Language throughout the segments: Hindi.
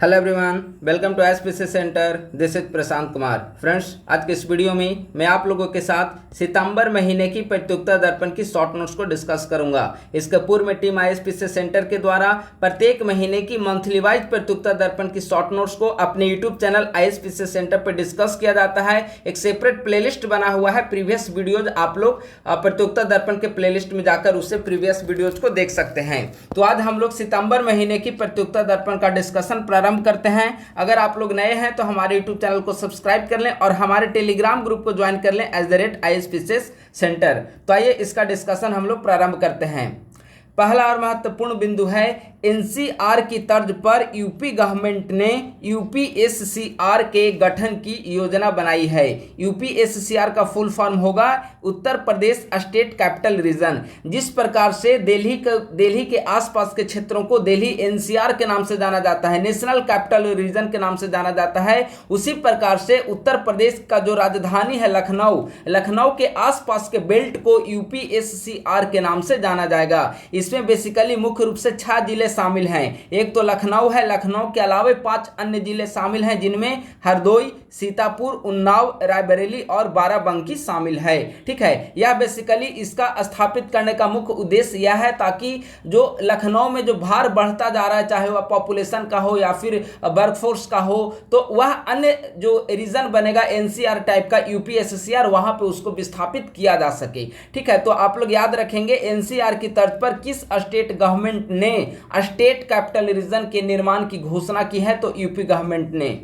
Hello everyone, welcome to SPC centre. This is Prashant Kumar. Friends, आज के इस वीडियो में मैं आप लोगों के साथ सितंबर महीने की प्रतियोगिता दर्पण की शॉर्ट नोट्स को डिस्कस करूंगा। इसके पूर्व में टीम आईएसपीसी सेंटर के द्वारा प्रत्येक महीने की मंथली वाइज प्रतियोगिता दर्पण की शॉर्ट नोट्स को अपने यूट्यूब चैनल आईएसपीसी सेंटर पर डिस्कस किया जाता है। एक सेपरेट प्लेलिस्ट बना हुआ है, प्रीवियस वीडियोज आप लोग प्रतियोगिता दर्पण के प्लेलिस्ट में जाकर उससे प्रीवियस वीडियोज को देख सकते हैं। तो आज हम लोग सितंबर महीने की प्रतियोगिता दर्पण का डिस्कशन प्रारंभ करते हैं। अगर आप लोग नए हैं तो हमारे YouTube चैनल को सब्सक्राइब कर लें और हमारे टेलीग्राम ग्रुप को ज्वाइन कर लें @ISPC सेंटर। तो आइए इसका डिस्कशन हम लोग प्रारंभ करते हैं। पहला और महत्वपूर्ण बिंदु है एनसीआर की तर्ज पर यूपी गवर्नमेंट ने यूपीएससीआर के गठन की योजना बनाई है। यूपीएससीआर का फुल फॉर्म होगा Uttar Pradesh state capital region. जिस प्रकार से दिल्ली के आसपास के क्षेत्रों को दिल्ली एनसीआर के नाम से जाना जाता है, नेशनल कैपिटल रीजन के नाम से जाना जाता है, उसी प्रकार से उत्तर प्रदेश का जो राजधानी है लखनऊ के आसपास के बेल्ट को यूपीएससीआर के नाम से जाना जाएगा। इसमें बेसिकली मुख्य रूप से 6 जिले शामिल हैं। एक तो लखनऊ है, लखनऊ के अलावा 5 अन्य जिले शामिल हैं जिनमें हरदोई, सीतापुर, उन्नाव, रायबरेली और बाराबंकी शामिल है। ठीक है, यह बेसिकली इसका स्थापित करने का मुख्य उद्देश्य यह है ताकि जो लखनऊ में जो भार बढ़ता जा रहा है, चाहे वह पॉपुलेशन का हो या फिर वर्कफोर्स का हो, तो वह अन्य जो रीजन बनेगा एनसीआर टाइप का यूपीएससीआर, वहां पे उसको विस्थापित किया जा सके। ठीक है, तो आप लोग याद रखेंगे एनसीआर की तर्ज पर किस स्टेट गवर्नमेंट ने स्टेट कैपिटल रीजन के निर्माण की घोषणा की है, तो यूपी गवर्नमेंट ने।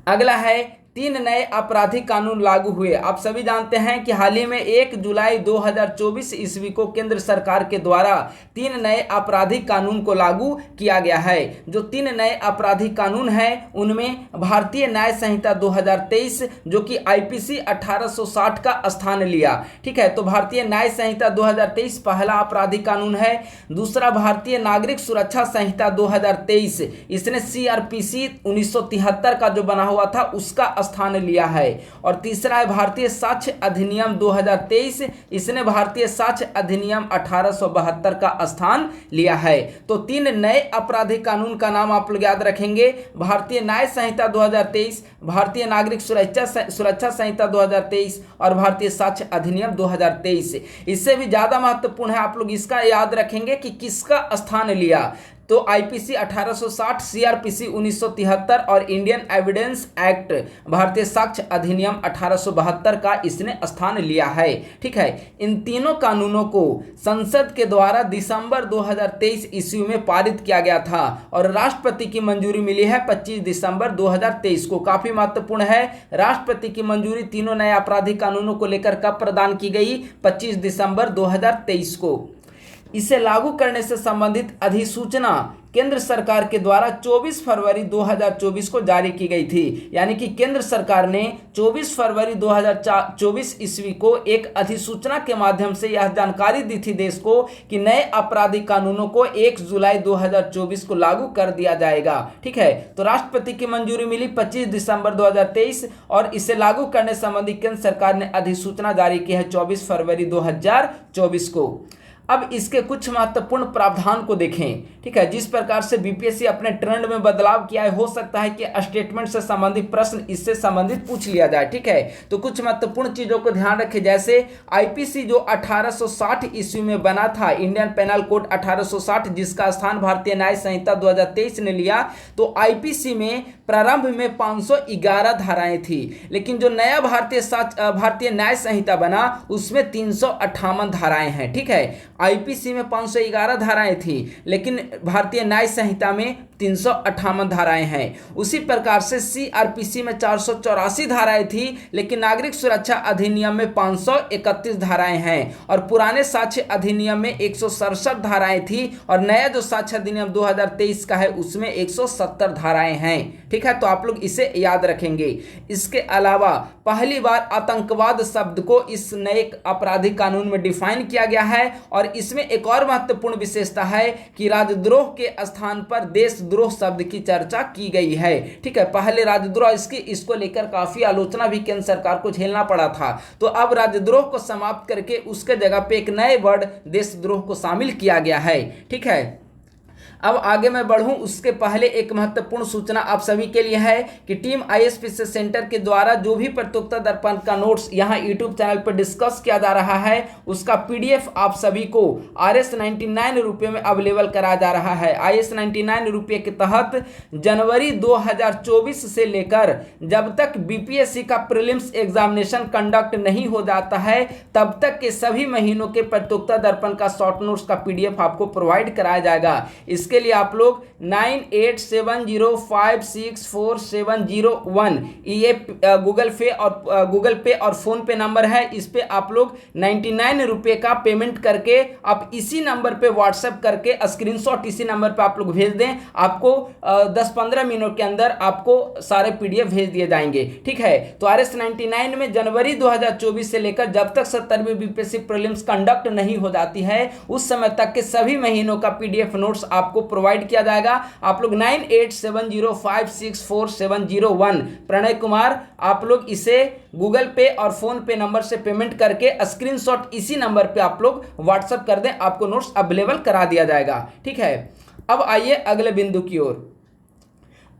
अगला है 3 नए आपराधिक कानून लागू हुए। आप सभी जानते हैं कि हाल ही में 1 जुलाई 2024 ईस्वी को केंद्र सरकार के द्वारा 3 नए आपराधिक कानून को लागू किया गया है। जो 3 नए आपराधिक कानून हैं उनमें भारतीय न्याय संहिता 2023 जो कि आईपीसी 1860 का स्थान लिया। ठीक है, तो भारतीय न्याय संहिता 2023 पहला आपराधिक कानून है। दूसरा भारतीय नागरिक सुरक्षा संहिता 2023, इसने सीआरपीसी 1973 का जो बना हुआ था उसका स्थान लिया है। और तीसरा है भारतीय साक्ष्य अधिनियम 2023, इसने भारतीय साक्ष्य अधिनियम 1872 का स्थान लिया है। तो 3 नए आपराधिक कानून का नाम आप लोग याद रखेंगे, भारतीय न्याय संहिता 2023, भारतीय नागरिक सुरक्षा संहिता 2023 और भारतीय साक्ष्य अधिनियम 2023। इससे भी ज्यादा महत्वपूर्ण है, आप लोग इसका याद रखेंगे कि किसका स्थान लिया। तो आईपीसी 1860, सीआरपीसी 1973 और इंडियन एविडेंस एक्ट भारतीय साक्ष्य अधिनियम 1872 का इसने स्थान लिया है। ठीक है, इन तीनों कानूनों को संसद के द्वारा दिसंबर 2023 ईस्वी में पारित किया गया था और राष्ट्रपति की मंजूरी मिली है 25 दिसंबर 2023 को। काफी महत्वपूर्ण है, राष्ट्रपति की मंजूरी तीनों नए आपराधिक कानूनों को लेकर कब प्रदान की गई? 25 दिसंबर 2023 को। इसे लागू करने से संबंधित अधिसूचना केंद्र सरकार के द्वारा 24 फरवरी 2024 को जारी की गई थी। यानी कि केंद्र सरकार ने 24 फरवरी 2024 ईस्वी को एक अधिसूचना के माध्यम से यह जानकारी दी थी देश को कि नए आपराधिक कानूनों को 1 जुलाई 2024 को लागू कर दिया जाएगा। ठीक है, तो राष्ट्रपति की मंजूरी मिली 25 दिसंबर 2023 और इसे लागू करने संबंधी केंद्र सरकार ने अधिसूचना जारी की है 24 फरवरी 2024 को। अब इसके कुछ महत्वपूर्ण प्रावधान को देखें। ठीक है, जिस प्रकार से बीपीएससी अपने ट्रेंड में बदलाव किया है, हो सकता है कि स्टेटमेंट से संबंधित प्रश्न इससे संबंधित पूछ लिया जाए। ठीक है, तो कुछ महत्वपूर्ण चीजों को ध्यान रखें, जैसे आईपीसी जो 1860 ईस्वी में बना था, इंडियन पेनल कोड 1860, जिसका स्थान भारतीय न्याय संहिता 2023 ने लिया। तो आईपीसी में प्रारंभ में 511 धाराएं थी, लेकिन जो नया भारतीय न्याय संहिता बना उसमें 358 धाराएं हैं। ठीक है, आईपीसी में 511 धाराएं थी, लेकिन भारतीय न्याय संहिता में 358 धाराएं हैं। उसी प्रकार से सीआरपीसी में 484 धाराएं थी, लेकिन नागरिक सुरक्षा अधिनियम में 531 धाराएं हैं और पुराने साक्ष्य अधिनियम में 167 धाराएं थी और नया जो साक्ष्य अधिनियम 2023 का है उसमें 170 धाराएं हैं। ठीक है, तो आप लोग इसे याद रखेंगे। इसके अलावा पहली बार आतंकवाद शब्द को इस नए आपराधिक कानून में डिफाइन किया गया है और इसमें एक और महत्वपूर्ण विशेषता है कि राजद्रोह के स्थान पर देशद्रोह शब्द की चर्चा की गई है। ठीक है, पहले राजद्रोह इसको लेकर काफी आलोचना भी केंद्र सरकार को झेलना पड़ा था, तो अब राजद्रोह को समाप्त करके उसके जगह पे एक नए वर्ड देशद्रोह को शामिल किया गया है। ठीक है, अब आगे मैं बढ़ूं उसके पहले एक महत्वपूर्ण सूचना आप सभी के लिए है कि टीम आईएसपीसी सेंटर के द्वारा जो भी प्रतियोगिता दर्पण का नोट्स यहां यूट्यूब चैनल पर डिस्कस किया जा रहा है उसका पीडीएफ आप सभी को ₹99 में अवेलेबल कराया जा रहा है। ₹99 के तहत जनवरी 2024 से लेकर जब तक बीपीएससी का प्रीलिम्स एग्जामिनेशन कंडक्ट नहीं हो जाता है तब तक के सभी महीनों के प्रतियोगिता दर्पण का शॉर्ट नोट्स का पीडीएफ आपको प्रोवाइड कराया जाएगा। इसके लिए आप लोग 9870564701 ये गूगल पे और फोन पे नंबर है। इस पे आप लोग ₹99 का पेमेंट करके आप इसी नंबर पे व्हाट्सएप करके स्क्रीनशॉट इसी नंबर पे आप लोग भेज दें। आपको 10-15 मिनट के अंदर आपको सारे पीडीएफ भेज दिए जाएंगे। ठीक है, तो RS99 में जनवरी 2024 से लेकर जब तक 70वीं बीपीएससी प्रीलिम्स कंडक्ट नहीं हो जाती है उस समय तक के सभी महीनों का पीडीएफ नोट्स आपको प्रोवाइड किया जाएगा। आप लोग 9870564701 प्रणय कुमार आप लोग इसे गूगल पे और फोन पे नंबर से पेमेंट करके स्क्रीनशॉट इसी नंबर पे आप लोग व्हाट्सएप कर दें, आपको नोट्स अवेलेबल करा दिया जाएगा। ठीक है, अब आइए अगले बिंदु की ओर।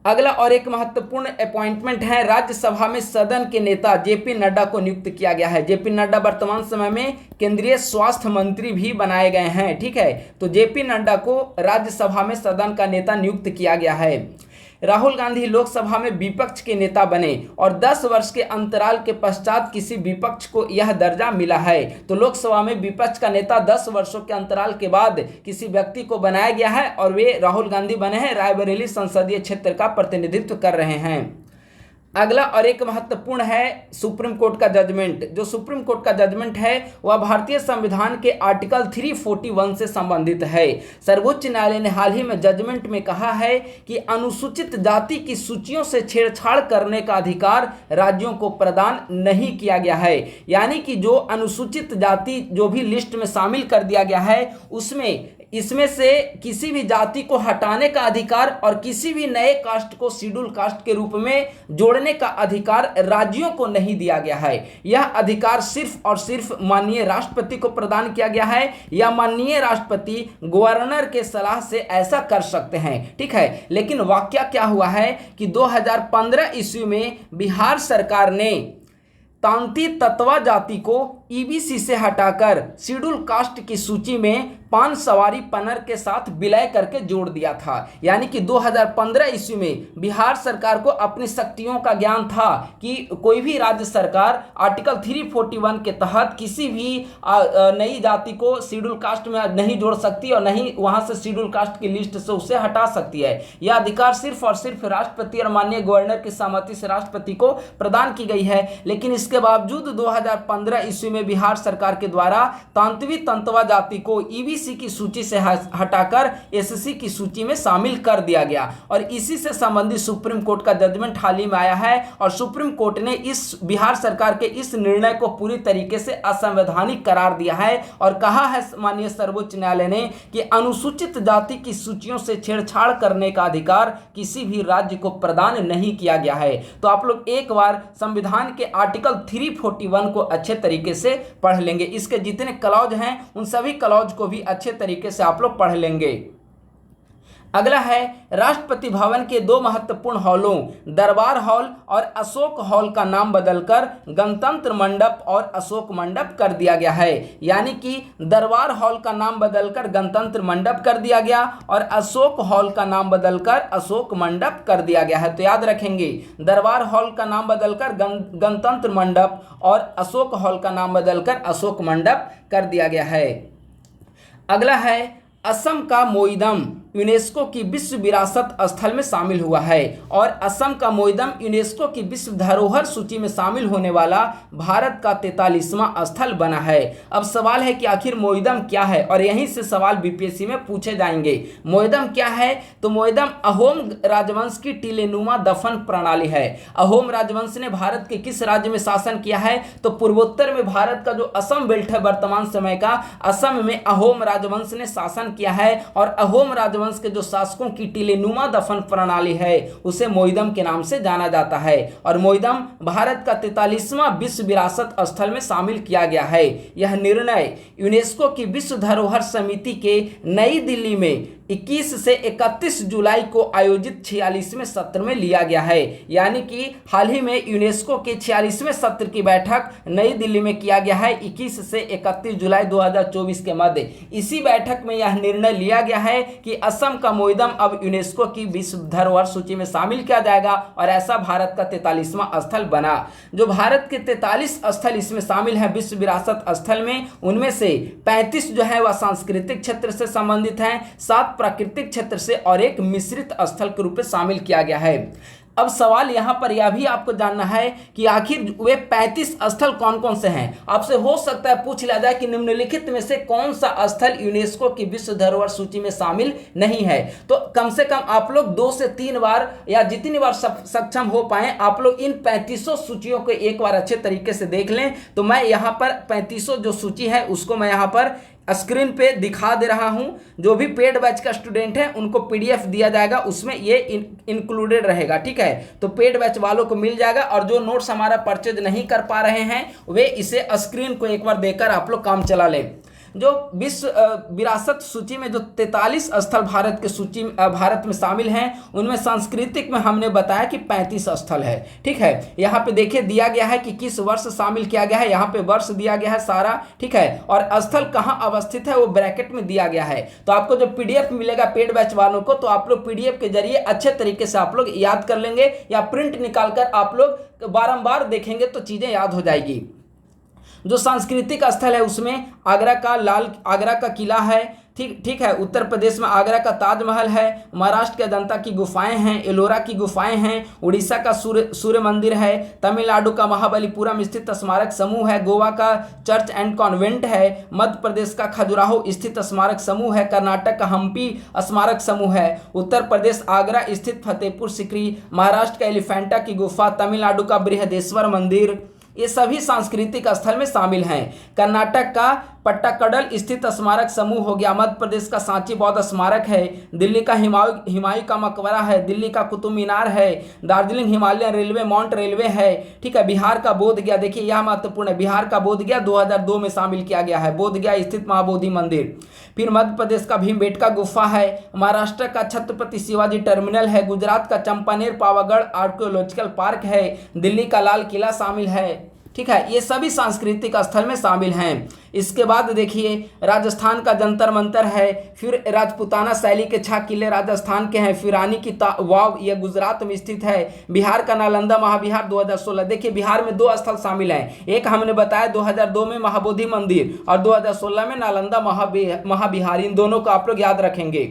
अगला और एक महत्वपूर्ण अपॉइंटमेंट है, राज्यसभा में सदन के नेता जेपी नड्डा को नियुक्त किया गया है। जेपी नड्डा वर्तमान समय में केंद्रीय स्वास्थ्य मंत्री भी बनाए गए हैं। ठीक है, तो जेपी नड्डा को राज्यसभा में सदन का नेता नियुक्त किया गया है। राहुल गांधी लोकसभा में विपक्ष के नेता बने और 10 वर्ष के अंतराल के पश्चात किसी विपक्ष को यह दर्जा मिला है। तो लोकसभा में विपक्ष का नेता 10 वर्षों के अंतराल के बाद किसी व्यक्ति को बनाया गया है और वे राहुल गांधी बने हैं, रायबरेली संसदीय क्षेत्र का प्रतिनिधित्व कर रहे हैं। अगला और एक महत्वपूर्ण है सुप्रीम कोर्ट का जजमेंट। जो सुप्रीम कोर्ट का जजमेंट है वह भारतीय संविधान के आर्टिकल 341 से संबंधित है। सर्वोच्च न्यायालय ने हाल ही में जजमेंट में कहा है कि अनुसूचित जाति की सूचियों से छेड़छाड़ करने का अधिकार राज्यों को प्रदान नहीं किया गया है। यानी कि जो अनुसूचित जाति जो भी लिस्ट में शामिल कर दिया गया है इसमें से किसी भी जाति को हटाने का अधिकार और किसी भी नए कास्ट को शेड्यूल कास्ट के रूप में जोड़ने का अधिकार राज्यों को नहीं दिया गया है। यह अधिकार सिर्फ और सिर्फ माननीय राष्ट्रपति को प्रदान किया गया है या माननीय राष्ट्रपति गवर्नर के सलाह से ऐसा कर सकते हैं। ठीक है, लेकिन वाकया क्या हुआ है कि 2015 ईस्वी में बिहार सरकार ने तांती तत्वा जाति को ईबीसी से हटाकर शेड्यूल कास्ट की सूची में 5 सवारी पनर के साथ विलय करके जोड़ दिया था। यानी कि 2015 ईस्वी में बिहार सरकार को अपनी शक्तियों का ज्ञान था कि कोई भी राज्य सरकार आर्टिकल 341 के तहत किसी भी नई जाति को शेड्यूल कास्ट में नहीं जोड़ सकती और नहीं वहां से शेड्यूल कास्ट की लिस्ट से उसे हटा सकती है। यह अधिकार सिर्फ और सिर्फ राष्ट्रपति और माननीय गवर्नर की सहमति से राष्ट्रपति को प्रदान की गई है। लेकिन इसके बावजूद 2015 ईस्वी में बिहार सरकार के द्वारा तांतवी तंतवा जाति को ईबीसी की सूची से हटाकर एससी की सूची में शामिल कर दिया गया और इसी से संबंधित सुप्रीम कोर्ट का जजमेंट हाल ही में आया है और सुप्रीम कोर्ट ने इस बिहार सरकार के इस निर्णय को पूरी तरीके से असंवैधानिक करार दिया है और कहा है माननीय सर्वोच्च न्यायालय ने कि अनुसूचित जाति की सूचियों से छेड़छाड़ करने का अधिकार किसी भी राज्य को प्रदान नहीं किया गया है। तो आप लोग एक बार संविधान के आर्टिकल 341 को अच्छे तरीके से पढ़ लेंगे। इसके जितने क्लॉज हैं उन सभी क्लॉज को भी अच्छे तरीके से आप लोग पढ़ लेंगे। अगला है राष्ट्रपति भवन के 2 महत्वपूर्ण हॉलों दरबार हॉल और अशोक हॉल का नाम बदलकर गणतंत्र मंडप और अशोक मंडप कर दिया गया है। यानी कि दरबार हॉल का नाम बदलकर गणतंत्र मंडप कर दिया गया और अशोक हॉल का नाम बदलकर अशोक मंडप कर दिया गया है। तो याद रखेंगे, दरबार हॉल का नाम बदलकर गणतंत्र मंडप और अशोक हॉल का नाम बदलकर अशोक मंडप कर दिया गया है। अगला है असम का मोईदम यूनेस्को की विश्व विरासत स्थल में शामिल हुआ है और असम का मोईदम यूनेस्को की विश्व धरोहर सूची में शामिल होने वाला भारत का 43वां स्थल बना है। अब सवाल है कि आखिर मोईदम क्या है और यहीं से सवाल बीपीएससी में पूछे जाएंगे। मोईदम क्या है? तो मोईदम अहोम राजवंश की टीलेनुमा दफन प्रणाली है। अहोम राजवंश ने भारत के किस राज्य में शासन किया है? तो पूर्वोत्तर में भारत का जो असम बेल्ट है वर्तमान समय का, असम में अहोम राजवंश ने शासन किया है और अहोम राजवंश के जो शासकों की टीलेनुमा दफन प्रणाली है उसे मोईदम के नाम से जाना जाता है और मोईदम भारत का 43वां विश्व विरासत स्थल में शामिल किया गया है। यह निर्णय यूनेस्को की विश्व धरोहर समिति के नई दिल्ली में 21 से 31 जुलाई को आयोजित 46वें सत्र में लिया गया है। यानी कि हाल ही में यूनेस्को के 46वें सत्र की बैठक नई दिल्ली में किया गया है 21 से 31 जुलाई 2024 के मध्य। इसी बैठक में यह निर्णय लिया गया है कि असम का मोईदम अब यूनेस्को की विश्व धरोहर सूची में शामिल किया जाएगा और ऐसा भारत का 43वां स्थल बना। जो भारत के 43 स्थल इसमें शामिल है विश्व विरासत स्थल में, उनमें से 35 जो है वह सांस्कृतिक क्षेत्र से संबंधित हैं, 7 प्राकृतिक क्षेत्र से और एक मिश्रित स्थल के रूप में शामिल किया गया है। अब सवाल यहाँ पर यह भी आपको जानना है कि आखिर वे 35 स्थल कौन कौन से हैं। आपसे हो सकता है पूछ लिया जाए कि निम्नलिखित में से कौन सा स्थल यूनेस्को की विश्व धरोहर सूची में शामिल नहीं है। तो कम से कम आप लोग 2 से 3 बार या जितनी बार सक्षम हो पाए आप लोग इन 35 सूचियों को एक बार अच्छे तरीके से देख लें। तो मैं यहाँ पर 35 जो सूची है उसको मैं यहाँ पर स्क्रीन पे दिखा दे रहा हूं। जो भी पेड बैच का स्टूडेंट है उनको पीडीएफ दिया जाएगा, उसमें ये इंक्लूडेड रहेगा, ठीक है। तो पेड बैच वालों को मिल जाएगा और जो नोट्स हमारा परचेज नहीं कर पा रहे हैं वे इसे स्क्रीन को एक बार देकर आप लोग काम चला लें। जो विश्व विरासत सूची में जो 43 स्थल भारत में शामिल हैं उनमें सांस्कृतिक में हमने बताया कि 35 स्थल है, ठीक है। यहाँ पे देखिए दिया गया है कि किस वर्ष शामिल किया गया है, यहाँ पे वर्ष दिया गया है सारा, ठीक है। और स्थल कहाँ अवस्थित है वो ब्रैकेट में दिया गया है। तो आपको जो पीडीएफ मिलेगा पेड बैच वालों को, तो आप लोग पीडीएफ के जरिए अच्छे तरीके से आप लोग याद कर लेंगे या प्रिंट निकाल कर आप लोग बारंबार देखेंगे तो चीजें याद हो जाएगी। जो सांस्कृतिक स्थल है उसमें आगरा का किला है, ठीक है। उत्तर प्रदेश में आगरा का ताजमहल है, महाराष्ट्र के अजंता की गुफाएं हैं, एलोरा की गुफाएं हैं, उड़ीसा का सूर्य मंदिर है, तमिलनाडु का महाबलीपुरम स्थित स्मारक समूह है, गोवा का चर्च एंड कॉन्वेंट है, मध्य प्रदेश का खजुराहो स्थित स्मारक समूह है, कर्नाटक का हम्पी स्मारक समूह है, उत्तर प्रदेश आगरा स्थित फतेहपुर सिकरी, महाराष्ट्र का एलिफेंटा की गुफा, तमिलनाडु का बृहदेश्वर मंदिर, ये सभी सांस्कृतिक स्थल में शामिल हैं। कर्नाटक का पट्टाकडल स्थित स्मारक समूह हो गया, मध्य प्रदेश का सांची बौद्ध स्मारक है, दिल्ली का हिमायू का मकबरा है, दिल्ली का कुतुब मीनार है, Darjeeling Himalayan railway mount railway है, ठीक है। बिहार का बोध गया, देखिए यह महत्वपूर्ण है, बिहार का बोध गया 2002 में शामिल किया गया है, बोध गया स्थित महाबोधि मंदिर। फिर मध्य प्रदेश का भीमबेटका गुफा है, महाराष्ट्र का छत्रपति शिवाजी टर्मिनल है, गुजरात का चंपानेर पावागढ़ आर्कियोलॉजिकल पार्क है, दिल्ली का लाल किला शामिल है, ठीक है। ये सभी सांस्कृतिक स्थल में शामिल हैं। इसके बाद देखिए राजस्थान का जंतर मंतर है, फिर राजपूताना शैली के 6 किले राजस्थान के हैं, फिर रानी की वाव यह गुजरात में स्थित है, बिहार का नालंदा महाविहार 2016। देखिए बिहार में 2 स्थल शामिल हैं, एक हमने बताया 2002 में महाबोधि मंदिर और 2016 में नालंदा महाविहार, इन दोनों को आप लोग याद रखेंगे।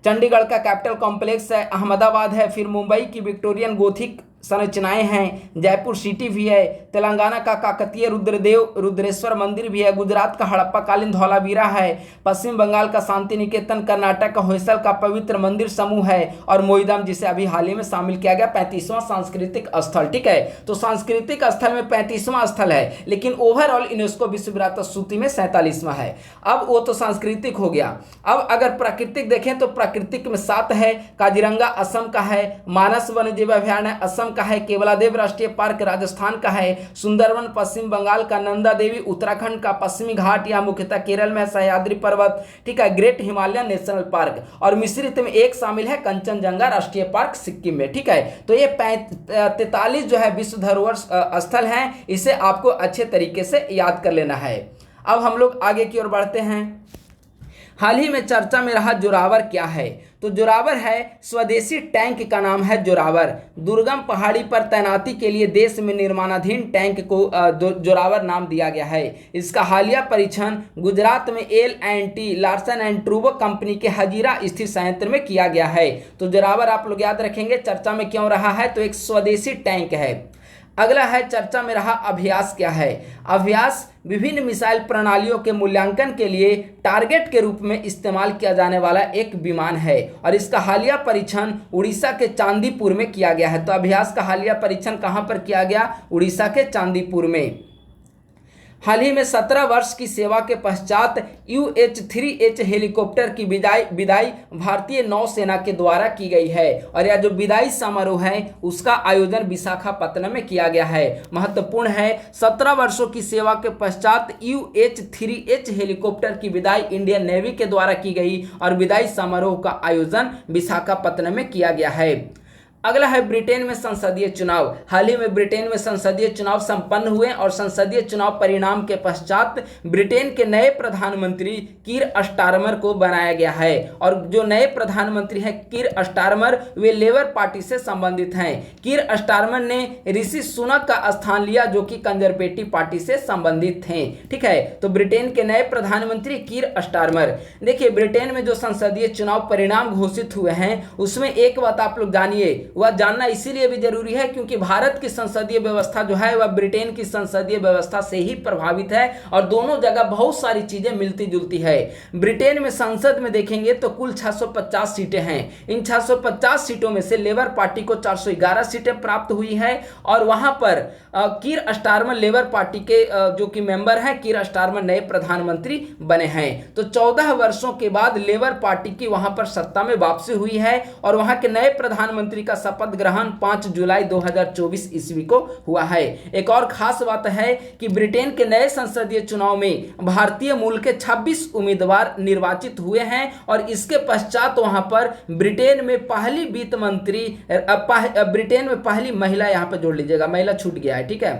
चंडीगढ़ का कैपिटल कॉम्प्लेक्स है, अहमदाबाद है, फिर मुंबई की विक्टोरियन गोथिक संरचनाएं हैं, जयपुर सिटी भी है, तेलंगाना का काकतीय रुद्रेश्वर मंदिर भी है, गुजरात का हड़प्पा कालीन धौलावीरा है, पश्चिम बंगाल का शांति निकेतन, कर्नाटक का होयसल का पवित्र मंदिर समूह है और मोईदम जिसे अभी हाल ही में शामिल किया गया 35वां सांस्कृतिक स्थल, ठीक है। तो सांस्कृतिक स्थल में 35वां स्थल है, लेकिन ओवरऑल यूनेस्को विश्व विरासत सूची में 47वां है। अब वो तो सांस्कृतिक हो गया। अब अगर प्राकृतिक देखें तो प्राकृतिक में 7 है, काजीरंगा असम का है, मानस वन्यजीव अभयारण्य असम का है, केवलादेव राष्ट्रीय पार्क राजस्थान का है, सुंदरवन पश्चिम बंगाल का, नंदा देवी उत्तराखंड का, पश्चिमी घाट या मुख्यतः केरल में सह्याद्री पर्वत, ठीक है, ग्रेट हिमालयन नेशनल पार्क और मिश्रित में एक शामिल है कंचनजंगा राष्ट्रीय पार्क सिक्किम में, ठीक है। तो ये 43 जो है विश्व धरोहर स्थल हैं, इसे आपको अच्छे तरीके से याद कर लेना है। अब हम लोग आगे की ओर बढ़ते हैं। हाल ही में चर्चा में रहा जोरावर क्या है, तो जोरावर है स्वदेशी टैंक का नाम है जोरावर। दुर्गम पहाड़ी पर तैनाती के लिए देश में निर्माणाधीन टैंक को जोरावर नाम दिया गया है। इसका हालिया परीक्षण गुजरात में L&T लार्सन एंड ट्रूबो कंपनी के हजीरा स्थित संयंत्र में किया गया है। तो जोरावर आप लोग याद रखेंगे चर्चा में क्यों रहा है, तो एक स्वदेशी टैंक है। अगला है चर्चा में रहा अभ्यास क्या है। अभ्यास विभिन्न मिसाइल प्रणालियों के मूल्यांकन के लिए टारगेट के रूप में इस्तेमाल किया जाने वाला एक विमान है और इसका हालिया परीक्षण उड़ीसा के चांदीपुर में किया गया है। तो अभ्यास का हालिया परीक्षण कहां पर किया गया, उड़ीसा के चांदीपुर में। हाल ही में 17 वर्ष की सेवा के पश्चात UH-3H हेलीकॉप्टर की विदाई भारतीय नौसेना के द्वारा की गई है और यह जो विदाई समारोह है उसका आयोजन विशाखापत्तनम में किया गया है। महत्वपूर्ण है, 17 वर्षों की सेवा के पश्चात UH-3H हेलीकॉप्टर की विदाई इंडियन नेवी के द्वारा की गई और विदाई समारोह का आयोजन विशाखापत्तनम में किया गया है। अगला है ब्रिटेन में संसदीय चुनाव। हाल ही में ब्रिटेन में संसदीय चुनाव संपन्न हुए और संसदीय चुनाव परिणाम के पश्चात ब्रिटेन के नए प्रधानमंत्री कीर स्टारमर को बनाया गया है और जो नए प्रधानमंत्री हैं कीर स्टारमर वे लेबर पार्टी से संबंधित हैं। कीर स्टारमर ने ऋषि सुनक का स्थान लिया जो कि कंजरवेटिव पार्टी से संबंधित थे। ठीक है, तो ब्रिटेन के नए प्रधानमंत्री कीर स्टारमर। देखिए, ब्रिटेन में जो संसदीय चुनाव परिणाम घोषित हुए हैं उसमें एक बात आप लोग जानिए, वह जानना इसीलिए भी जरूरी है क्योंकि भारत की संसदीय व्यवस्था जो है वह ब्रिटेन की संसदीय व्यवस्था से ही प्रभावित है और दोनों जगह बहुत सारी चीजें मिलती जुलती है। ब्रिटेन में संसद में देखेंगे तो कुल 650 सीटें हैं। इन 650 सीटों में से लेबर पार्टी को 411 सीटें प्राप्त हुई है और वहां पर कीर स्टारमर लेबर पार्टी के जो कि मेंबर हैं, कीर स्टारमर नए प्रधानमंत्री बने हैं। तो 14 वर्षों के बाद लेबर पार्टी की वहां पर सत्ता में वापसी हुई है और वहां के नए प्रधानमंत्री का शपथ ग्रहण 5 जुलाई 2024 ईस्वी को हुआ है। एक और खास बात है कि ब्रिटेन के नए संसदीय चुनाव में भारतीय मूल के 26 उम्मीदवार निर्वाचित हुए हैं और इसके पश्चात वहां पर ब्रिटेन में पहली वित्त मंत्री ब्रिटेन में पहली महिला, यहां पर जोड़ लीजिएगा, महिला छूट गया है। ठीक है,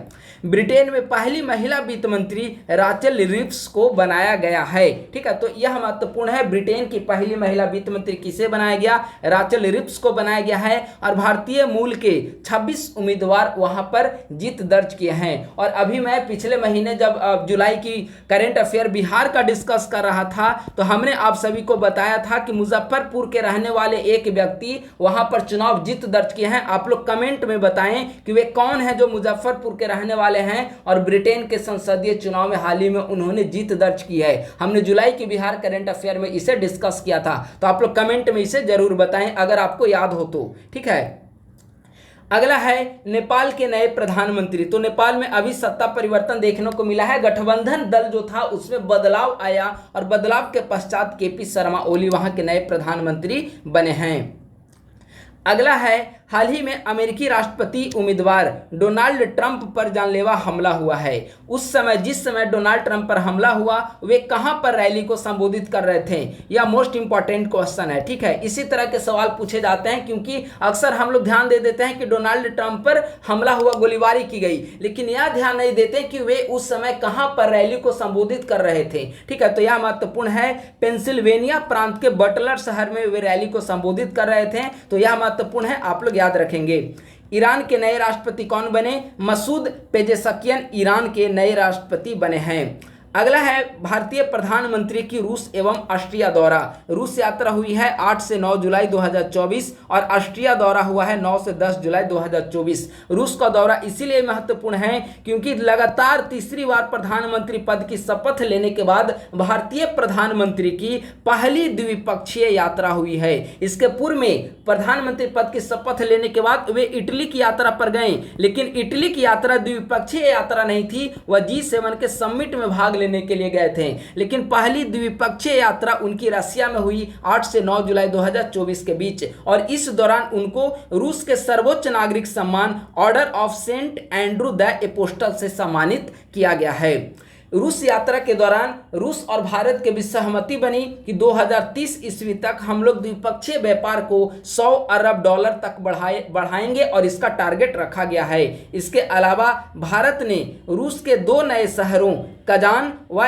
ब्रिटेन में पहली महिला वित्त मंत्री राचेल रिव्स को बनाया गया है। ठीक है, तो यह महत्वपूर्ण है, ब्रिटेन की पहली महिला वित्त मंत्री किसे बनाया गया? राचेल रिव्स को बनाया गया है और भारतीय मूल के 26 उम्मीदवार वहां पर जीत दर्ज किए हैं। और अभी मैं पिछले महीने जब जुलाई की करंट अफेयर बिहार का डिस्कस कर रहा था तो हमने आप सभी को बताया था कि मुजफ्फरपुर के रहने वाले एक व्यक्ति वहां पर चुनाव जीत दर्ज किए हैं। आप लोग कमेंट में बताएं कि वे कौन है जो मुजफ्फरपुर के रहने वाले हैं और ब्रिटेन के संसदीय चुनाव में हाल ही में उन्होंने जीत दर्ज की है। हमने जुलाई की बिहार करंट अफेयर में इसे डिस्कस किया था, तो आप लोग कमेंट में इसे जरूर बताएं अगर आपको याद हो तो। ठीक है, अगला है नेपाल के नए प्रधानमंत्री। तो नेपाल में अभी सत्ता परिवर्तन देखने को मिला है, गठबंधन दल जो था उसमें बदलाव आया और बदलाव के पश्चात केपी शर्मा ओली वहां के नए प्रधानमंत्री बने हैं। अगला है, हाल ही में अमेरिकी राष्ट्रपति उम्मीदवार डोनाल्ड ट्रंप पर जानलेवा हमला हुआ है। उस समय जिस समय डोनाल्ड ट्रंप पर हमला हुआ वे कहां पर रैली को संबोधित कर रहे थे? यह मोस्ट इंपॉर्टेंट क्वेश्चन है। ठीक है, इसी तरह के सवाल पूछे जाते हैं क्योंकि अक्सर हम लोग ध्यान दे देते हैं कि डोनाल्ड ट्रंप पर हमला हुआ, गोलीबारी की गई, लेकिन यह ध्यान नहीं देते कि वे उस समय कहां पर रैली को संबोधित कर रहे थे। ठीक है, तो यह महत्वपूर्ण है, पेंसिल्वेनिया प्रांत के बटलर शहर में वे रैली को संबोधित कर रहे थे, तो यह महत्वपूर्ण है, आप लोग याद रखेंगे। ईरान के नए राष्ट्रपति कौन बने? मसूद पेजेशकियान ईरान के नए राष्ट्रपति बने हैं। अगला है, भारतीय प्रधानमंत्री की रूस एवं ऑस्ट्रिया दौरा। रूस यात्रा हुई है 8 से 9 जुलाई 2024 और ऑस्ट्रिया दौरा हुआ है 9 से 10 जुलाई 2024। रूस का दौरा इसीलिए महत्वपूर्ण है क्योंकि लगातार तीसरी बार प्रधानमंत्री पद की शपथ लेने के बाद भारतीय प्रधानमंत्री की पहली द्विपक्षीय यात्रा हुई है। इसके पूर्व में प्रधानमंत्री पद की शपथ लेने के बाद वे इटली की यात्रा पर गए, लेकिन इटली की यात्रा द्विपक्षीय यात्रा नहीं थी, वह G7 के समिट में भाग लेने के लिए गए थे। लेकिन पहली द्विपक्षीय यात्रा उनकी रशिया में हुई 8 से 9 जुलाई 2024 के बीच और इस दौरान उनको रूस के सर्वोच्च नागरिक सम्मान Order of Saint Andrew the Apostle से सम्मानित किया गया है। रूस यात्रा के दौरान रूस और भारत के बीच सहमति बनी कि 2030 ईस्वी तक हम लोग द्विपक्षीय व्यापार को 100 अरब डॉलर तक बढ़ाएंगे और इसका टारगेट रखा गया है। इसके अलावा भारत ने रूस के 2 नए शहरों कजान व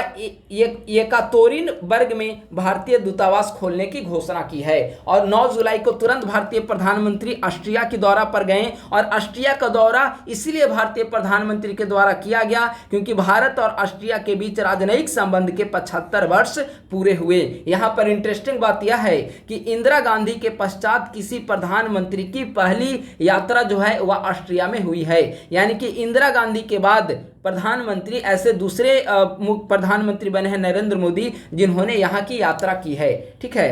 येकातोरिनबर्ग में भारतीय दूतावास खोलने की घोषणा की है और 9 जुलाई को तुरंत भारतीय प्रधानमंत्री ऑस्ट्रिया के दौरा पर गए और ऑस्ट्रिया का दौरा इसलिए भारतीय प्रधानमंत्री के द्वारा किया गया क्योंकि भारत और ऑस्ट्रिया के बीच राजनयिक संबंध के 75 वर्ष पूरे हुए। यहां पर इंटरेस्टिंग बात यह है कि इंदिरा गांधी के पश्चात किसी प्रधानमंत्री की पहली यात्रा जो है वह ऑस्ट्रिया में हुई है, यानी कि इंदिरा गांधी के बाद प्रधानमंत्री ऐसे दूसरे प्रधानमंत्री बने हैं नरेंद्र मोदी जिन्होंने यहां की यात्रा की है। ठीक है,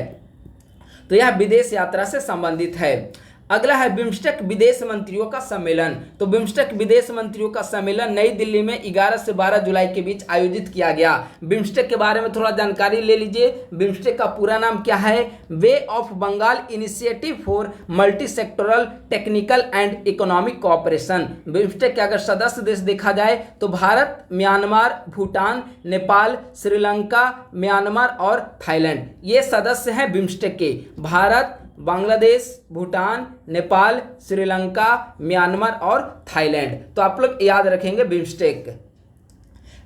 तो यह विदेश यात्रा से संबंधित है। अगला है बिम्स्टेक विदेश मंत्रियों का सम्मेलन। तो बिम्स्टेक विदेश मंत्रियों का सम्मेलन नई दिल्ली में 11 से 12 जुलाई के बीच आयोजित किया गया। बिम्स्टेक के बारे में थोड़ा जानकारी ले लीजिए। बिम्स्टेक का पूरा नाम क्या है? Bay of Bengal initiative for multi sectoral technical and economic cooperation. BIMSTEC के अगर सदस्य देश देखा जाए तो भारत, म्यांमार, भूटान, नेपाल, श्रीलंका, म्यांमार और थाईलैंड, ये सदस्य हैं बिम्स्टेक के। भारत, बांग्लादेश, भूटान, नेपाल, श्रीलंका, म्यांमार और थाईलैंड। तो आप लोग याद रखेंगे बिम्स्टेक।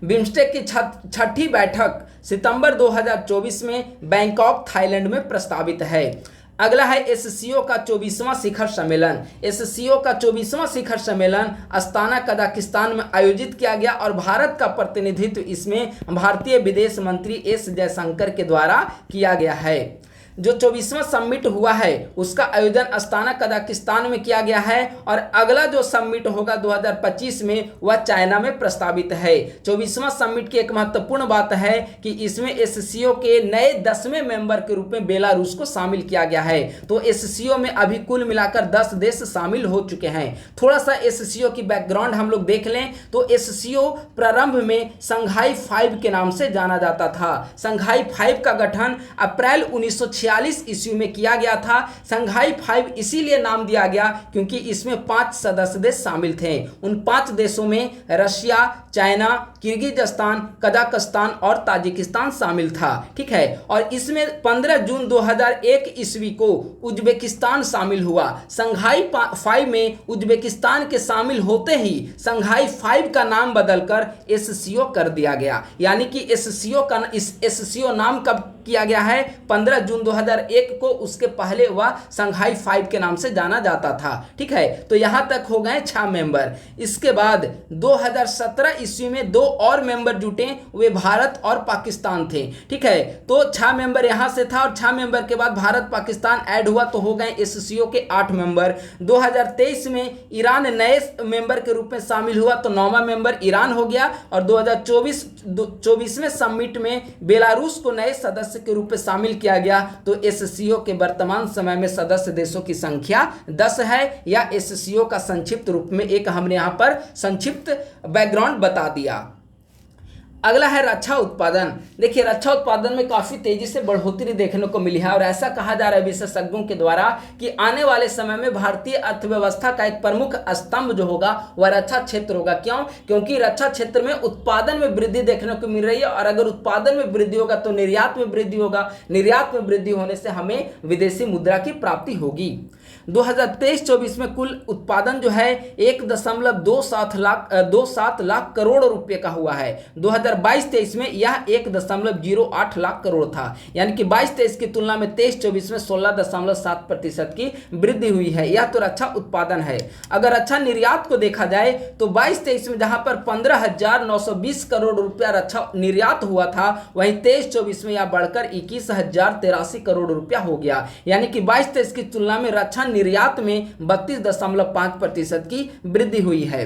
बिम्स्टेक की छठी बैठक सितंबर 2024 में बैंकॉक, थाईलैंड में प्रस्तावित है। अगला है एससीओ का 24वां शिखर सम्मेलन। एससीओ का 24वां शिखर सम्मेलन अस्ताना, कजाकिस्तान में आयोजित किया गया और भारत का प्रतिनिधित्व इसमें भारतीय विदेश मंत्री एस जयशंकर के द्वारा किया गया है। जो 24वां समिट हुआ है उसका आयोजन अस्ताना, कजाकिस्तान में किया गया है और अगला जो समिट होगा 2025 में वह चाइना में प्रस्तावित है। 24वां समिट की एक महत्वपूर्ण बात है कि इसमें एससीओ के नए 10वें मेंबर के रूप में बेलारूस को शामिल किया गया है। तो एससीओ में अभी कुल मिलाकर 10 देश शामिल हो चुके हैं। थोड़ा सा एससीओ की बैकग्राउंड हम लोग देख लें तो एससीओ प्रारंभ में संघाई 5 के नाम से जाना जाता था। संघाई 5 का गठन अप्रैल 1946 ईस्वी में किया गया था। संघाई 5 इसीलिए नाम दिया गया क्योंकि इसमें 5 सदस्य देश शामिल थे। उन 5 देशों में रशिया, चाइना, किर्गिज़स्तान, कजाकिस्तान और ताजिकिस्तान शामिल था। ठीक है, और इसमें 15 जून 2001 ईस्वी को उज्बेकिस्तान शामिल हुआ। संघाई 5 में उज्बेकिस्तान के शामिल होते ही संघाई 5 का नाम बदलकर एससीओ कर दिया गया। यानी कि एससीओ नाम कब किया गया है? 15 जून 2001 को। उसके पहले वह संघाई 5 के नाम से जाना जाता था। ठीक है, तो यहां तक हो गए 6 मेंबर। इसके बाद 2017 ईस्वी में 2 और मेंबर जुटे, वे भारत और पाकिस्तान थे। ठीक है, तो 6 मेंबर यहां से था और 6 मेंबर के बाद भारत पाकिस्तान ऐड हुआ तो हो गए एससीओ के 8 मेंबर। 2023 में ईरान नए मेंबर के रूप में शामिल हुआ तो 9वां मेंबर ईरान हो गया और 2024वें समिट में बेलारूस को नए सदस्य के रूप में शामिल किया गया। तो एससीओ के वर्तमान समय में सदस्य देशों की संख्या 10 है, या एससीओ का संक्षिप्त रूप में एक हमने यहां पर संक्षिप्त बैकग्राउंड बता दिया। अगला है रक्षा उत्पादन। देखिए, रक्षा उत्पादन में काफी तेजी से बढ़ोतरी देखने को मिली है और ऐसा कहा जा रहा है विशेषज्ञों के द्वारा कि आने वाले समय में भारतीय अर्थव्यवस्था का एक प्रमुख स्तंभ जो होगा वह रक्षा क्षेत्र होगा। क्यों? क्योंकि रक्षा क्षेत्र में उत्पादन में वृद्धि देखने को मिल रही है और अगर उत्पादन में वृद्धि होगा तो निर्यात में वृद्धि होगा। निर्यात में वृद्धि होने से हमें विदेशी मुद्रा की प्राप्ति होगी। 2023-24 में कुल उत्पादन जो है 1.27 लाख करोड़ रुपए का हुआ है। 2022-23 में यह 1.08 लाख करोड़ था। यानी कि 22-23 की तुलना में 23-24 में 16.7% की वृद्धि हुई है। यह तो रक्षा उत्पादन है। अगर रक्षा निर्यात को देखा जाए तो 22-23 में जहां पर 15,920 करोड़ रुपया रक्षा निर्यात हुआ था, वहीं 23-24 में यह बढ़कर 21,083 करोड़ रुपया हो गया। यानी कि 22-23 की तुलना में रक्षा निर्यात में 32.5% की वृद्धि हुई है।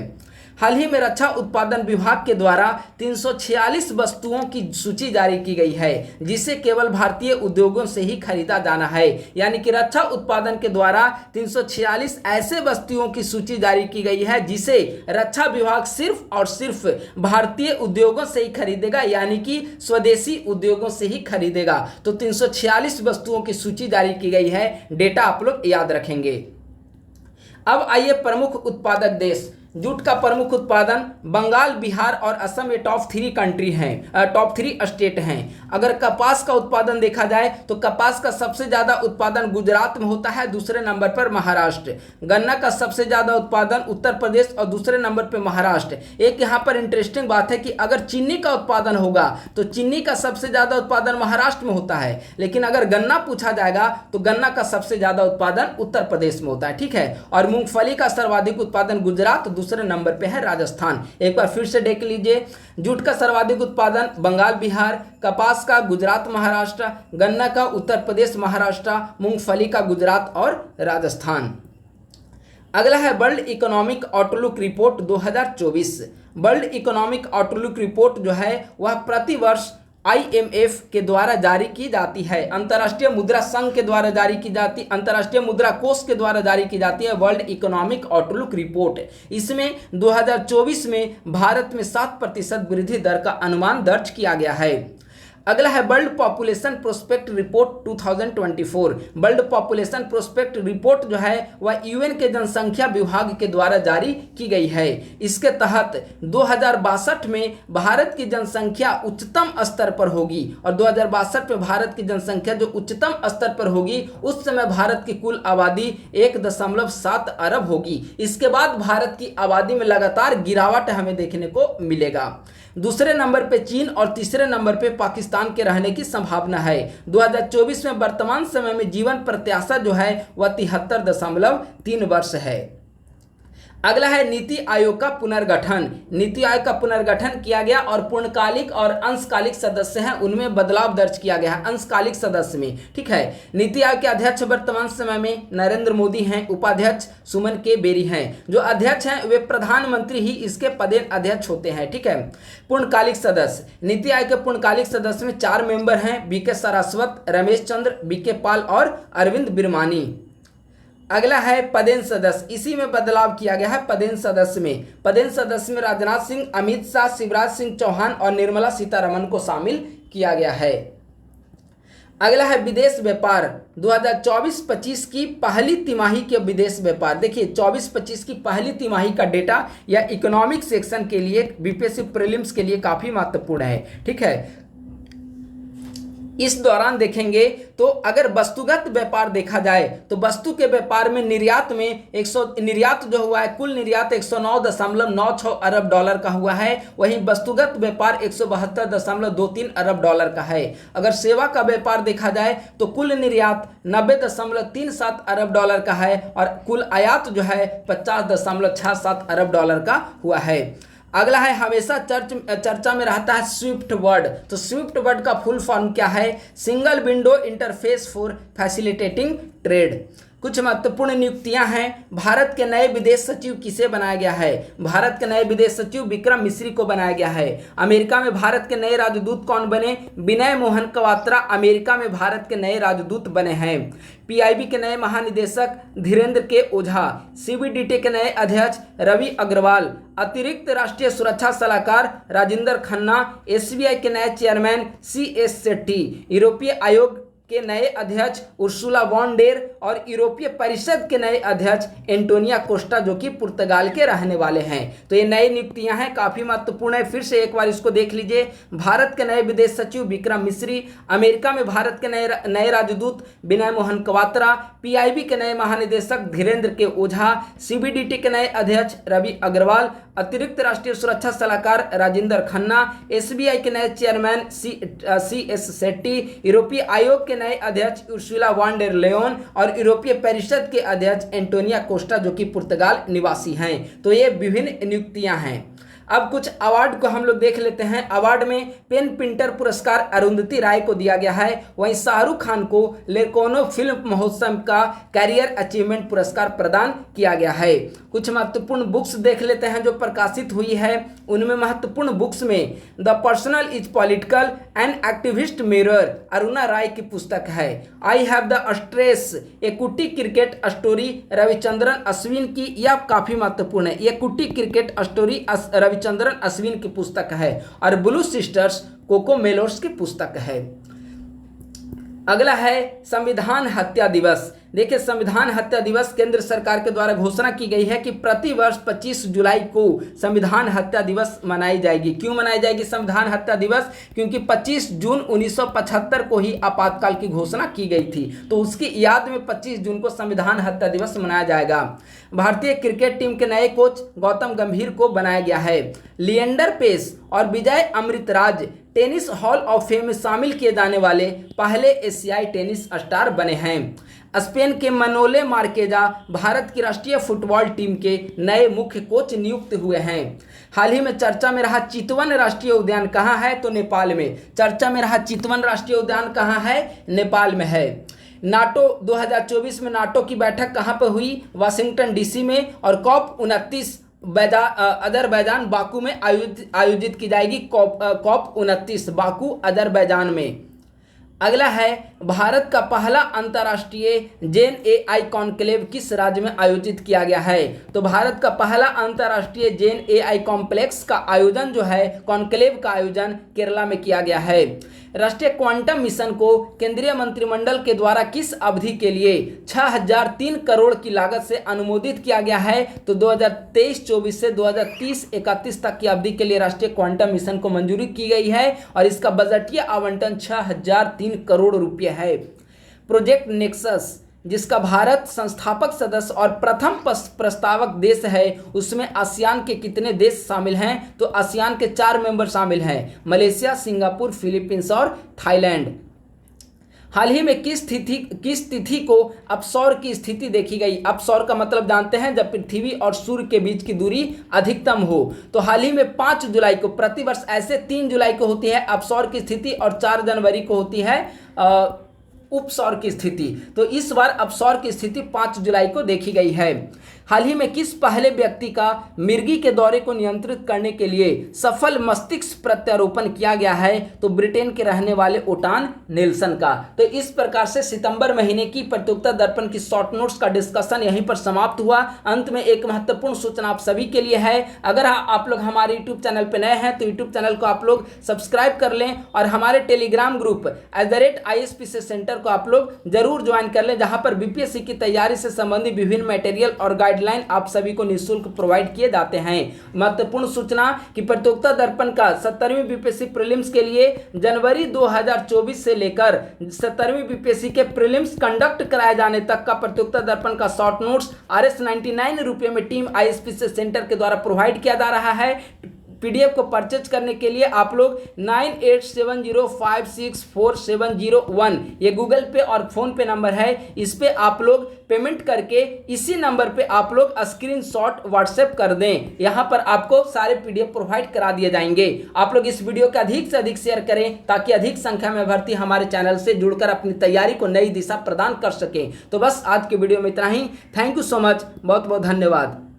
हाल ही में रक्षा उत्पादन विभाग के द्वारा 346 वस्तुओं की सूची जारी की गई है जिसे केवल भारतीय उद्योगों से ही खरीदा जाना है। यानी कि रक्षा उत्पादन के द्वारा 346 ऐसे वस्तुओं की सूची जारी की गई है जिसे रक्षा विभाग सिर्फ और सिर्फ भारतीय उद्योगों से ही खरीदेगा, यानी कि स्वदेशी उद्योगों से ही खरीदेगा। तो 346 वस्तुओं की सूची जारी की गई है। डेटा आप लोग याद रखेंगे। अब आइए प्रमुख उत्पादक देश। जूट का प्रमुख उत्पादन बंगाल, बिहार और असम ये टॉप 3 कंट्री हैं, टॉप 3 स्टेट हैं। अगर कपास का उत्पादन देखा जाए तो कपास का सबसे ज़्यादा उत्पादन गुजरात में होता है, दूसरे नंबर पर महाराष्ट्र। गन्ना का सबसे ज़्यादा उत्पादन उत्तर प्रदेश और दूसरे नंबर पर महाराष्ट्र। एक यहाँ पर इंटरेस्टिंग बात है कि अगर चीनी का उत्पादन होगा तो चीनी का सबसे ज़्यादा उत्पादन महाराष्ट्र में होता है, लेकिन अगर गन्ना पूछा जाएगा तो गन्ना का सबसे ज़्यादा उत्पादन उत्तर प्रदेश में होता है। ठीक है, और मूंगफली का सर्वाधिक उत्पादन गुजरात, दूसरे नंबर पे है राजस्थान। एक बार फिर से देख लीजिए, जूट का सर्वाधिक उत्पादन बंगाल, बिहार, कपास का गुजरात, महाराष्ट्र, गन्ना का उत्तर प्रदेश, महाराष्ट्र, मूंगफली का गुजरात और राजस्थान। अगला है world economic outlook report 2024। World economic outlook report जो है वह प्रतिवर्ष IMF के द्वारा जारी की जाती है, अंतर्राष्ट्रीय मुद्रा संघ के द्वारा जारी की जाती, अंतर्राष्ट्रीय मुद्रा कोष के द्वारा जारी की जाती है वर्ल्ड इकोनॉमिक आउटलुक रिपोर्ट। इसमें 2024 में भारत में 7% वृद्धि दर का अनुमान दर्ज किया गया है। अगला है world population prospect report 2024। World population prospect report जो है वह यूएन के जनसंख्या विभाग के द्वारा जारी की गई है। इसके तहत 2062 में भारत की जनसंख्या उच्चतम स्तर पर होगी और 2062 में भारत की जनसंख्या जो उच्चतम स्तर पर होगी उस समय भारत की कुल आबादी 1.7 अरब होगी। इसके बाद भारत की आबादी में लगातार गिरावट हमें देखने को मिलेगा। दूसरे नंबर पे चीन और तीसरे नंबर पे पाकिस्तान के रहने की संभावना है। 2024 में वर्तमान समय में जीवन प्रत्याशा जो है वह 73.3 वर्ष है। अगला है नीति आयोग का पुनर्गठन। नीति आयोग का पुनर्गठन किया गया और पूर्णकालिक और अंशकालिक सदस्य हैं उनमें बदलाव दर्ज किया गया है अंशकालिक सदस्य में। ठीक है, नीति आयोग के अध्यक्ष वर्तमान समय में नरेंद्र मोदी हैं, उपाध्यक्ष सुमन के बेरी हैं। जो अध्यक्ष हैं वे प्रधानमंत्री ही इसके पदेन अध्यक्ष होते हैं। ठीक है, पूर्णकालिक सदस्य, नीति आयोग के पूर्णकालिक सदस्य में 4 मेंबर हैं, बीके सारस्वत, रमेश चंद्र, बीके पाल और अरविंद बिरमानी। अगला है पदेन सदस्य, इसी में बदलाव किया गया है पदेन सदस्य में। पदेन सदस्य में राजनाथ सिंह, अमित शाह, शिवराज सिंह चौहान और निर्मला सीतारमण को शामिल किया गया है। अगला है विदेश व्यापार 2024-25 की पहली तिमाही के विदेश व्यापार। देखिए 24-25 की पहली तिमाही का डेटा या इकोनॉमिक सेक्शन के लिए बीपीएससी प्रीलिम्स के लिए काफ़ी महत्वपूर्ण है। ठीक है, इस दौरान देखेंगे तो अगर वस्तुगत व्यापार देखा जाए तो वस्तु के व्यापार में निर्यात जो हुआ है कुल निर्यात 109.96 अरब डॉलर का हुआ है। वहीं वस्तुगत व्यापार 172.23 अरब डॉलर का है। अगर सेवा का व्यापार देखा जाए तो कुल निर्यात 90.37 अरब डॉलर का है और कुल आयात जो है 50.67 अरब डॉलर का हुआ है। अगला है हमेशा चर्चा में रहता है स्विफ्ट वर्ड। तो स्विफ्ट वर्ड का फुल फॉर्म क्या है? Single window interface for facilitating trade. कुछ महत्वपूर्ण नियुक्तियां हैं। भारत के नए विदेश सचिव किसे बनाया गया है? भारत के नए विदेश सचिव विक्रम मिश्री को बनाया गया है। अमेरिका में भारत के नए राजदूत कौन बने? विनय मोहन क्वात्रा अमेरिका में भारत के नए राजदूत बने हैं। पीआईबी के नए महानिदेशक धीरेन्द्र के ओझा, सीबीडीटी के नए अध्यक्ष रवि अग्रवाल, अतिरिक्त राष्ट्रीय सुरक्षा सलाहकार राजेंद्र खन्ना, एसबीआई के नए चेयरमैन सीएस शेट्टी, यूरोपीय आयोग के नए अध्यक्ष उर्सुला वॉन डेर और यूरोपीय परिषद के नए अध्यक्ष एंटोनिया कोस्टा जो कि पुर्तगाल के रहने वाले हैं। तो ये नई नियुक्तियां हैं, काफ़ी महत्वपूर्ण है। फिर से एक बार इसको देख लीजिए। भारत के नए विदेश सचिव विक्रम मिश्री, अमेरिका में भारत के नए राजदूत विनय मोहन क्वात्रा, पीआईबी के नए महानिदेशक धीरेन्द्र के ओझा, सीबीडीटी के नए अध्यक्ष रवि अग्रवाल, अतिरिक्त राष्ट्रीय सुरक्षा सलाहकार राजेंद्र खन्ना, एसबीआई के नए चेयरमैन सीएस शेट्टी, यूरोपीय आयोग के नए अध्यक्ष उर्सुला वॉन डेर लेयन और यूरोपीय परिषद के अध्यक्ष एंटोनिया कोस्टा जो कि पुर्तगाल निवासी हैं। तो ये विभिन्न नियुक्तियां हैं। अब कुछ अवार्ड को हम लोग देख लेते हैं। अवार्ड में पेन पिंटर पुरस्कार अरुंधति राय को दिया गया है। वहीं शाहरुख खान को लेकोनो फिल्म महोत्सव का कैरियर अचीवमेंट पुरस्कार प्रदान किया गया है। कुछ महत्वपूर्ण बुक्स देख लेते हैं जो प्रकाशित हुई है। उनमें महत्वपूर्ण बुक्स में the personal is political and activist memoir Aruna Roy की पुस्तक है। I have the streets a Kutti cricket story Ravichandran Ashwin की, यह काफी महत्वपूर्ण है। ये कुट्टी क्रिकेट स्टोरी रविचंद्रन अश्विन की पुस्तक है और ब्लू सिस्टर्स कोको मेलोर्स की पुस्तक है। अगला है संविधान हत्या दिवस। देखिए संविधान हत्या दिवस केंद्र सरकार के द्वारा घोषणा की गई है कि प्रति वर्ष 25 जुलाई को संविधान हत्या दिवस मनाई जाएगी। क्यों मनाई जाएगी संविधान हत्या दिवस? क्योंकि 25 जून 1975 को ही आपातकाल की घोषणा की गई थी, तो उसकी याद में 25 जून को संविधान हत्या दिवस मनाया जाएगा। भारतीय क्रिकेट टीम के नए कोच गौतम गंभीर को बनाया गया है। लिएंडर पेस और Vijay Amritraj tennis hall of fame में शामिल किए जाने वाले पहले एशियाई टेनिस स्टार बने हैं। स्पेन के मनोले मार्केजा भारत की राष्ट्रीय फुटबॉल टीम के नए मुख्य कोच नियुक्त हुए हैं। हाल ही में चर्चा में रहा चितवन राष्ट्रीय उद्यान कहाँ है? तो नेपाल में। चर्चा में रहा चितवन राष्ट्रीय उद्यान कहाँ है? नेपाल में है। नाटो 2024 में नाटो की बैठक कहाँ पर हुई? वाशिंगटन डीसी में। और COP29 अजरबैजान बाकू में आयोजित की जाएगी कॉप 29 बाकू अजरबैजान में। अगला है भारत का पहला अंतर्राष्ट्रीय जैन एआई कॉन्क्लेव किस राज्य में आयोजित किया गया है? तो भारत का पहला अंतर्राष्ट्रीय जैन एआई कॉम्प्लेक्स का आयोजन जो है, कॉन्क्लेव का आयोजन केरला में किया गया है। राष्ट्रीय क्वांटम मिशन को केंद्रीय मंत्रिमंडल के द्वारा किस अवधि के लिए 6003 करोड़ की लागत से अनुमोदित किया गया है? तो 2023-24 से 2030-31 तक की अवधि के लिए राष्ट्रीय क्वांटम मिशन को मंजूरी की गई है और इसका बजटीय आवंटन 6003 करोड़ रुपये है। प्रोजेक्ट नेक्सस, जिसका भारत संस्थापक सदस्य और प्रथम प्रस्तावक देश है, उसमें आसियान के कितने देश शामिल हैं? तो आसियान के 4 मेंबर शामिल हैं, मलेशिया, सिंगापुर, फिलीपींस और थाईलैंड। हाल ही में किस तिथि को अपसौर की स्थिति देखी गई? अपसौर का मतलब जानते हैं, जब पृथ्वी और सूर्य के बीच की दूरी अधिकतम हो। तो हाल ही में 5 जुलाई को, प्रतिवर्ष ऐसे 3 जुलाई को होती है अपसौर की स्थिति और 4 जनवरी को होती है उपसौर की स्थिति। तो इस बार अपसौर की स्थिति 5 जुलाई को देखी गई है। हाल ही में किस पहले व्यक्ति का मिर्गी के दौरे को नियंत्रित करने के लिए सफल मस्तिष्क प्रत्यारोपण किया गया है? तो ब्रिटेन के रहने वाले ओटान नेल्सन का। तो इस प्रकार से सितंबर महीने की प्रतियोगिता दर्पण की शॉर्ट नोट्स का डिस्कशन यहीं पर समाप्त हुआ। अंत में एक महत्वपूर्ण सूचना आप सभी के लिए है, अगर आप लोग हमारे यूट्यूब चैनल पर नए हैं तो यूट्यूब चैनल को आप लोग सब्सक्राइब कर लें और हमारे टेलीग्राम ग्रुप @ISPC सेंटर को आप लोग जरूर ज्वाइन कर लें, जहां पर बीपीएससी की तैयारी से संबंधित विभिन्न मटेरियल और गाइडलाइन आप सभी को निःशुल्क प्रोवाइड किए जाते हैं। महत्वपूर्ण सूचना कि प्रतियोगिता दर्पण का 70वीं बीपीएससी प्रीलिम्स के लिए जनवरी 2024 से लेकर 70वीं बीपीएससी के प्रीलिम्स कंडक्ट कराए जाने तक का प्रतियोगिता दर्पण का शॉर्ट नोट्स RS99 रुपये में टीम ISPC सेंटर के द्वारा प्रोवाइड किया जा रहा है। पीडीएफ को परचेज करने के लिए आप लोग 9870564701 ये गूगल पे और फोन पे नंबर है, इस पे आप लोग पेमेंट करके इसी नंबर पे आप लोग स्क्रीनशॉट व्हाट्सएप कर दें। यहाँ पर आपको सारे पीडीएफ प्रोवाइड करा दिए जाएंगे। आप लोग इस वीडियो को अधिक से अधिक शेयर करें ताकि अधिक संख्या में अभ्यर्थी हमारे चैनल से जुड़कर अपनी तैयारी को नई दिशा प्रदान कर सकें। तो बस आज के वीडियो में इतना ही। थैंक यू सो मच, बहुत बहुत धन्यवाद।